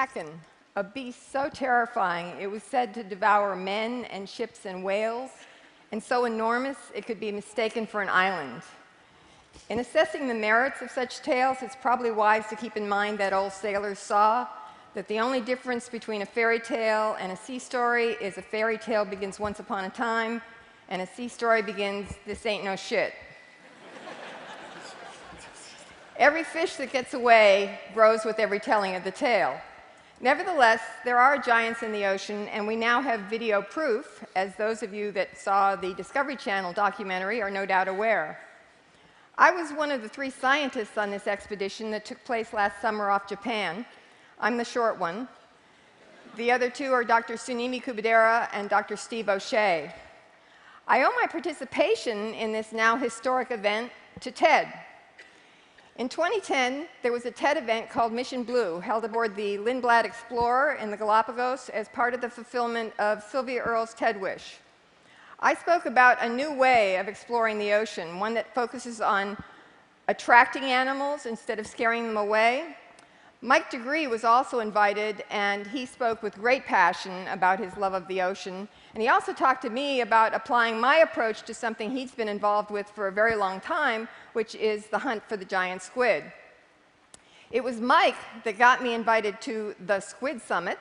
kraken, a beast so terrifying it was said to devour men and ships and whales, and so enormous it could be mistaken for an island. In assessing the merits of such tales, it's probably wise to keep in mind that old sailor's saw, that the only difference between a fairy tale and a sea story is a fairy tale begins once upon a time, and a sea story begins, this ain't no shit. Every fish that gets away grows with every telling of the tale. Nevertheless, there are giants in the ocean, and we now have video proof, as those of you that saw the Discovery Channel documentary are no doubt aware. I was one of the 3 scientists on this expedition that took place last summer off Japan. I'm the short one. The other 2 are Dr. Tsunemi Kubodera and Dr. Steve O'Shea. I owe my participation in this now historic event to TED. In 2010, there was a TED event called Mission Blue, held aboard the Lindblad Explorer in the Galapagos as part of the fulfillment of Sylvia Earle's TED Wish. I spoke about a new way of exploring the ocean, one that focuses on attracting animals instead of scaring them away. Mike Degree was also invited, and he spoke with great passion about his love of the ocean. And he also talked to me about applying my approach to something he's been involved with for a very long time, which is the hunt for the giant squid. It was Mike that got me invited to the Squid Summit,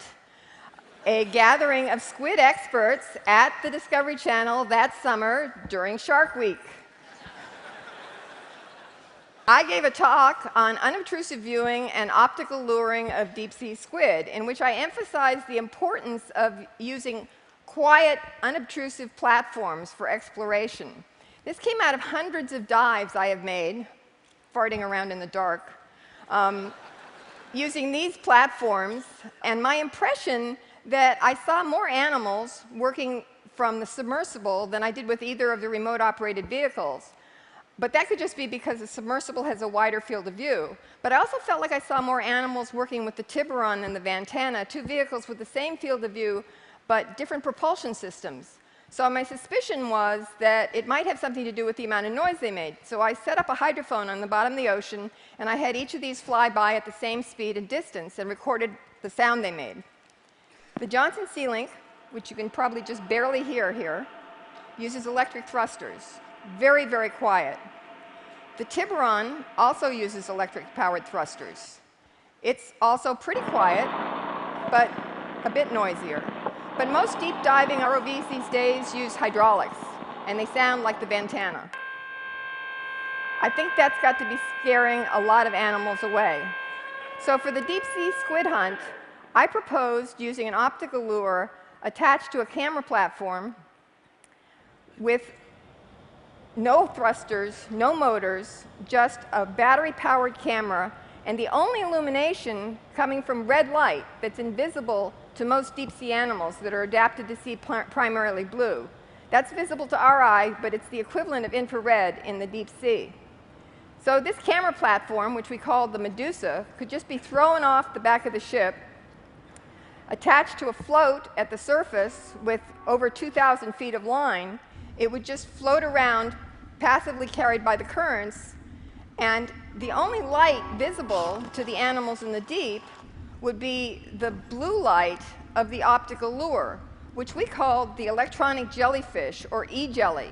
a gathering of squid experts at the Discovery Channel that summer during Shark Week. I gave a talk on unobtrusive viewing and optical luring of deep-sea squid, in which I emphasized the importance of using quiet, unobtrusive platforms for exploration. This came out of hundreds of dives I have made, farting around in the dark, using these platforms, and my impression that I saw more animals working from the submersible than I did with either of the remote-operated vehicles. But that could just be because the submersible has a wider field of view. But I also felt like I saw more animals working with the Tiburon and the Ventana, 2 vehicles with the same field of view, but different propulsion systems. So my suspicion was that it might have something to do with the amount of noise they made. So I set up a hydrophone on the bottom of the ocean, and I had each of these fly by at the same speed and distance and recorded the sound they made. The Johnson Sea Link, which you can probably just barely hear here, uses electric thrusters. Very, very quiet. The Tiburon also uses electric-powered thrusters. It's also pretty quiet, but a bit noisier. But most deep diving ROVs these days use hydraulics, and they sound like the Ventana. I think that's got to be scaring a lot of animals away. So for the deep-sea squid hunt, I proposed using an optical lure attached to a camera platform with no thrusters, no motors, just a battery-powered camera, and the only illumination coming from red light that's invisible to most deep-sea animals that are adapted to see primarily blue. That's visible to our eye, but it's the equivalent of infrared in the deep sea. So this camera platform, which we called the Medusa, could just be thrown off the back of the ship, attached to a float at the surface with over 2,000 feet of line. It would just float around, passively carried by the currents, and the only light visible to the animals in the deep would be the blue light of the optical lure, which we called the electronic jellyfish, or e-jelly,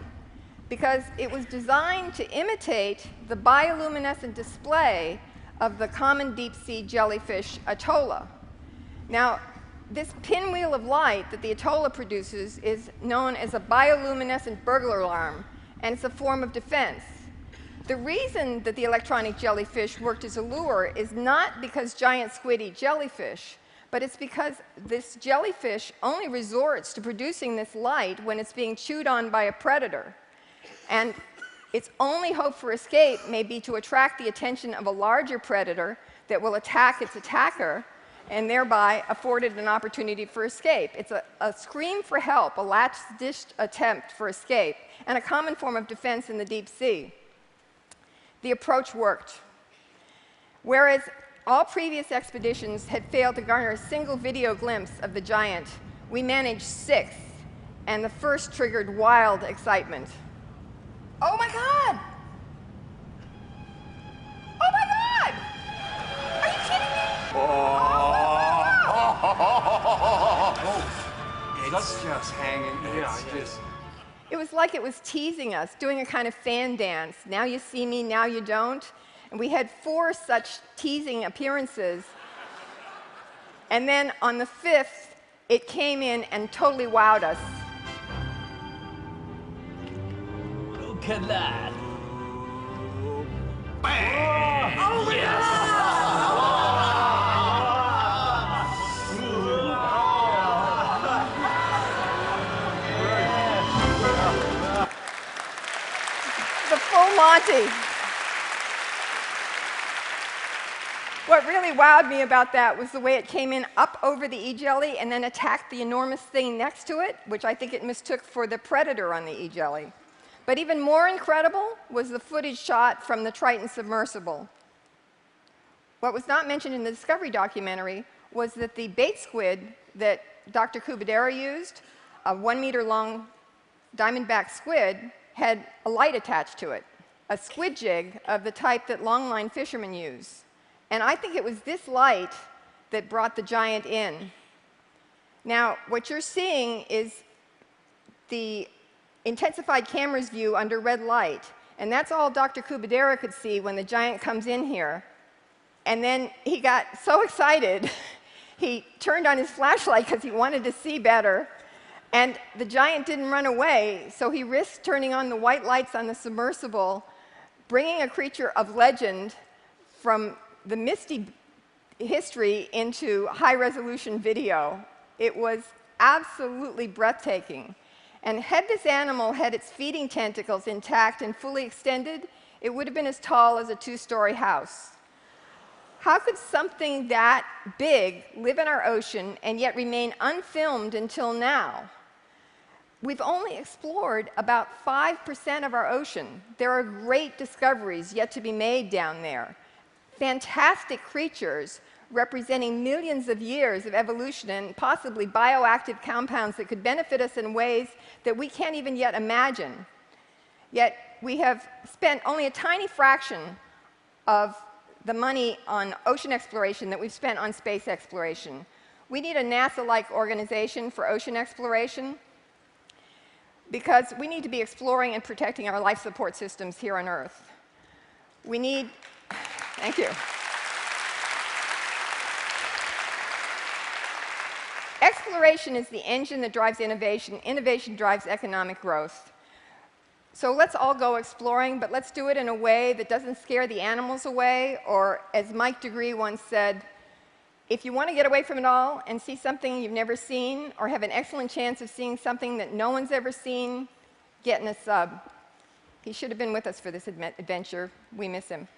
because it was designed to imitate the bioluminescent display of the common deep-sea jellyfish Atolla. Now, this pinwheel of light that the Atolla produces is known as a bioluminescent burglar alarm, and it's a form of defense. The reason that the electronic jellyfish worked as a lure is not because giant squid eat jellyfish, but it's because this jellyfish only resorts to producing this light when it's being chewed on by a predator. And its only hope for escape may be to attract the attention of a larger predator that will attack its attacker, and thereby afforded an opportunity for escape. It's a scream for help, a last-ditch attempt for escape, and a common form of defense in the deep sea. The approach worked. Whereas all previous expeditions had failed to garner a single video glimpse of the giant, we managed 6, and the first triggered wild excitement. Oh my God! Oh my God! Are you kidding me? Oh! It's just hanging. It's just. It was like it was teasing us, doing a kind of fan dance. Now you see me, now you don't. And we had 4 such teasing appearances. And then on the 5th, it came in and totally wowed us. Look at that. Bang! Oh, yes! The full Monty. What really wowed me about that was the way it came in up over the E-jelly and then attacked the enormous thing next to it, which I think it mistook for the predator on the E-jelly. But even more incredible was the footage shot from the Triton submersible. What was not mentioned in the Discovery documentary was that the bait squid that Dr. Kubadera used, a 1-meter-long diamondback squid, had a light attached to it, a squid jig of the type that longline fishermen use. And I think it was this light that brought the giant in. Now, what you're seeing is the intensified camera's view under red light. And that's all Dr. Kubadera could see when the giant comes in here. And then he got so excited, he turned on his flashlight because he wanted to see better. And the giant didn't run away, so he risked turning on the white lights on the submersible, bringing a creature of legend from the misty history into high-resolution video. It was absolutely breathtaking. And had this animal had its feeding tentacles intact and fully extended, it would have been as tall as a 2-story house. How could something that big live in our ocean and yet remain unfilmed until now? We've only explored about 5% of our ocean. There are great discoveries yet to be made down there. Fantastic creatures representing millions of years of evolution and possibly bioactive compounds that could benefit us in ways that we can't even yet imagine. Yet we have spent only a tiny fraction of the money on ocean exploration that we've spent on space exploration. We need a NASA-like organization for ocean exploration because we need to be exploring and protecting our life support systems here on Earth. We need, thank you. Exploration is the engine that drives innovation. Innovation drives economic growth. So let's all go exploring, but let's do it in a way that doesn't scare the animals away, or as Mike Degree once said, if you want to get away from it all and see something you've never seen, or have an excellent chance of seeing something that no one's ever seen, get in a sub. He should have been with us for this adventure. We miss him.